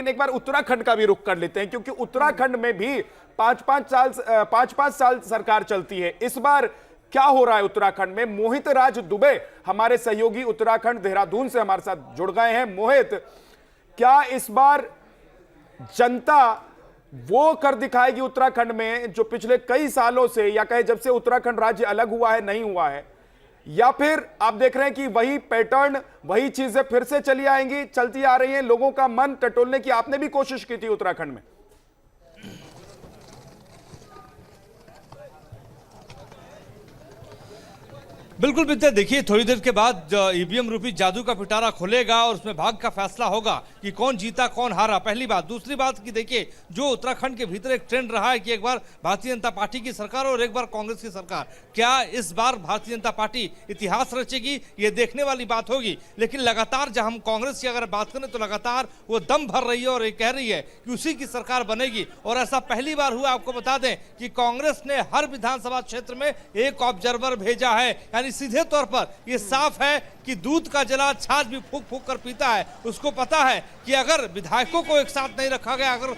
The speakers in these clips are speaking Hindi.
लेकिन एक बार उत्तराखंड का भी रुख कर लेते हैं, क्योंकि उत्तराखंड में भी 5-5 साल सरकार चलती है। इस बार क्या हो रहा है उत्तराखंड में? मोहित राज दुबे हमारे सहयोगी उत्तराखंड देहरादून से हमारे साथ जुड़ गए हैं। मोहित, क्या इस बार जनता वो कर दिखाएगी उत्तराखंड में जो पिछले कई सालों से, या कहे जब से उत्तराखंड राज्य अलग हुआ है, नहीं हुआ है, या फिर आप देख रहे हैं कि वही पैटर्न, वही चीजें फिर से चलती आ रही हैं? लोगों का मन टटोलने की आपने भी कोशिश की थी उत्तराखंड में। बिल्कुल विद्या, देखिए थोड़ी देर के बाद ईवीएम रूपी जादू का पिटारा खुलेगा और उसमें भाग का फैसला होगा कि कौन जीता कौन हारा, पहली बात। दूसरी बात कि देखिए जो उत्तराखंड के भीतर एक ट्रेंड रहा है कि एक बार भारतीय जनता पार्टी की सरकार और एक बार कांग्रेस की सरकार, क्या इस बार भारतीय जनता पार्टी इतिहास रचेगी? ये देखने वाली बात होगी। लेकिन लगातार जब हम कांग्रेस की अगर बात करें तो लगातार वो दम भर रही है और ये कह रही है कि उसी की सरकार बनेगी। और ऐसा पहली बार हुआ, आपको बता दें कि कांग्रेस ने हर विधानसभा क्षेत्र में एक ऑब्जर्वर भेजा है। यानी सीधे तौर पर यह साफ है कि दूध का जला छाछ भी फूंक फूंक कर पीता है। उसको पता है कि अगर विधायकों को एक साथ नहीं रखा गया, अगर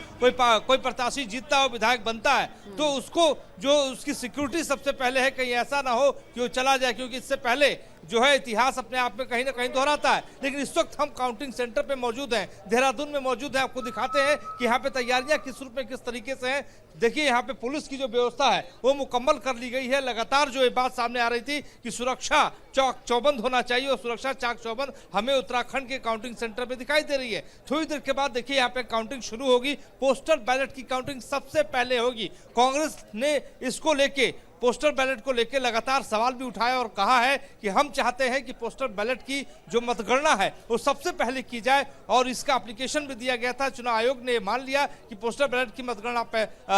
कोई प्रत्याशी जीतता हो, विधायक बनता है, तो उसको जो उसकी सिक्योरिटी सबसे पहले है, कहीं ऐसा ना हो कि वो चला जाए, क्योंकि इससे पहले जो है इतिहास अपने आप में कहीं ना कहीं दोहराता है। लेकिन इस वक्त हम काउंटिंग सेंटर पे मौजूद हैं, देहरादून में मौजूद हैं। आपको दिखाते हैं कि यहाँ पे तैयारियां किस रूप में, किस तरीके से हैं। देखिए यहाँ पे पुलिस की जो व्यवस्था है वो मुकम्मल कर ली गई है। लगातार जो ये बात सामने आ रही थी कि सुरक्षा चौक चौबंद होना चाहिए, और सुरक्षा चाक चौबंद हमें उत्तराखंड के काउंटिंग सेंटर पे दिखाई दे रही है। थोड़ी देर के बाद देखिए यहाँ पे काउंटिंग शुरू होगी। पोस्टल बैलेट की काउंटिंग सबसे पहले होगी। कांग्रेस ने इसको लेके, पोस्टल बैलेट को लेकर लगातार सवाल भी उठाया और कहा है कि हम चाहते हैं कि पोस्टल बैलेट की जो मतगणना है वो सबसे पहले की जाए, और इसका एप्लीकेशन भी दिया गया था। चुनाव आयोग ने मान लिया कि पोस्टल बैलेट की मतगणना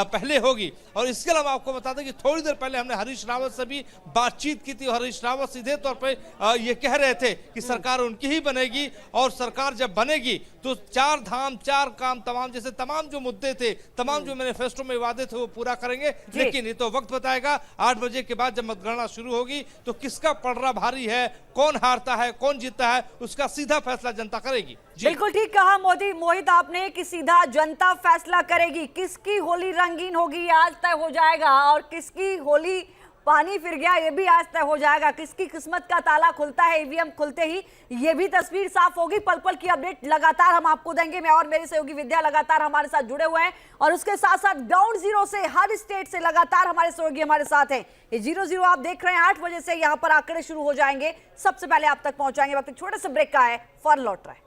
पहले होगी। और इसके अलावा आपको बता दें कि थोड़ी देर पहले हमने हरीश रावत से भी बातचीत की थी। हरीश रावत सीधे तौर पर ये कह रहे थे कि सरकार उनकी ही बनेगी, और सरकार जब बनेगी तो 4 धाम 4 काम, तमाम जैसे तमाम जो मुद्दे थे, तमाम जो मैनिफेस्टो में वादे थे वो पूरा करेंगे। लेकिन ये तो वक्त बताएगा। 8 बजे के बाद जब मतगणना शुरू होगी तो किसका पलड़ा भारी है, कौन हारता है कौन जीतता है, उसका सीधा फैसला जनता करेगी। बिल्कुल ठीक कहा मोहित आपने कि सीधा जनता फैसला करेगी। किसकी होली रंगीन होगी आज तय हो जाएगा, और किसकी होली पानी फिर गया ये भी आज तय हो जाएगा। किसकी किस्मत का ताला खुलता है ईवीएम खुलते ही, ये भी तस्वीर साफ होगी। पल पल की अपडेट लगातार हम आपको देंगे। मैं और मेरे सहयोगी विद्या लगातार हमारे साथ जुड़े हुए हैं, और उसके साथ साथ ग्राउंड जीरो से हर स्टेट से लगातार हमारे सहयोगी हमारे साथ हैं। ये 0-0 आप देख रहे हैं। 8 बजे से यहाँ पर आंकड़े शुरू हो जाएंगे। सबसे पहले आप तक पहुंचाएंगे। वक्त छोटे से ब्रेक का है, फौरन लौट रहा है।